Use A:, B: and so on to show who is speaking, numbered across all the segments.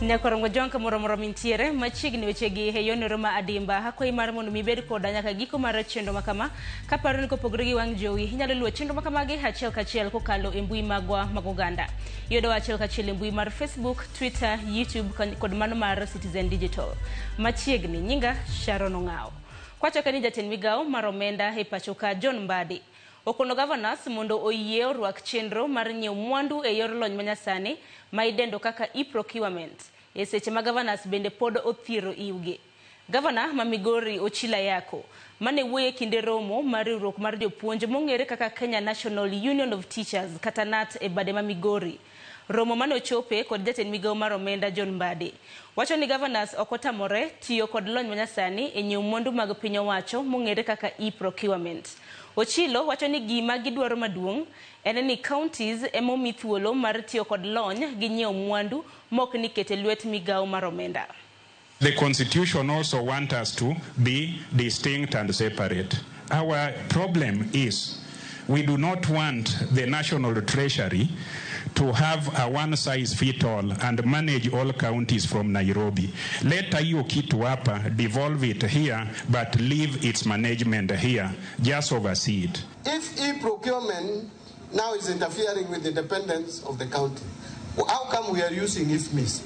A: Nyakorongo jonka moromoro mintiere machigni wechegi heyon roma adimba hakoi mar mondo mibed koda nyaka giko mar chenro makama kaparo ni kopogore gi wang jowi inyalo luwo chenro makama gi achiel kachiel kokalo e mbui magwa mag Uganda. Yudo achiel kachiel e mbui mar Facebook, Twitter, YouTube kod mano mar Citizen Digital. Machiegni nyinga Sharon Ongao. Kwacho kani jatend migao mar omenda e pachoka John Mbadi. Okono Gavanas mondo oyie rwak chenro mar nyieo mwandu e yor lony manyasani ma idendo kaka e-procurement. E seche ma Gavanas bende pod othiero iuge. Gavana ma Migori Ochilo Ayacko mane wuoye kinde romo mar riwruok mar jopuonj mong'ere kaka Kenya National Union of Teachers kata NAT e bade ma Migori. Romo mane ochope kod jatend migao mar omenda John Mbadi. Wacho ni Gavanas okotamore tiyo kod lony manyasani e nyieo mwandu mag piny owacho mong'ere kaka e-procurement. Ochilo wacho ni gima gidwaro maduong' en ni counties emomi thuolo mar tiyo kod lony gi nyieo mwandu mok ni kete lwet migao mar omenda.
B: The Constitution also wants us to be distinct and separate. Our problem is we do not want the National Treasury to have a one-size-fits-all and manage all counties from Nairobi. Let hiyo kitu hapa, devolve it here, but leave its management here. Just oversee it.
C: If e-procurement now is interfering with the independence of the county, how come we are using IFMIS?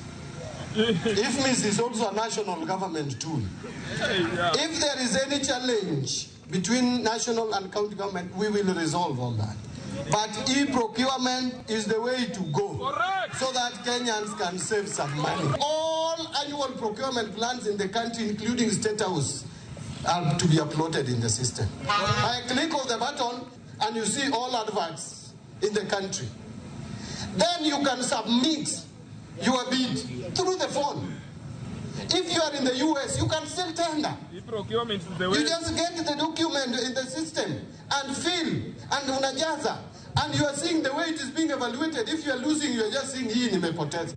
C: IFMIS is also a national government tool. If there is any challenge between national and county government, we will resolve all that. But e-procurement is the way to go. Correct. So that Kenyans can save some money. All annual procurement plans in the country, including State House, are to be uploaded in the system. I click on the button and you see all adverts in the country. Then you can submit your bid through the phone. If you are in the US, you can still tender. E-procurement is the way. You just get the document in the system and fill and unajaza. And you are seeing the way it is being evaluated. If you are losing, you are just seeing hii nimepoteza.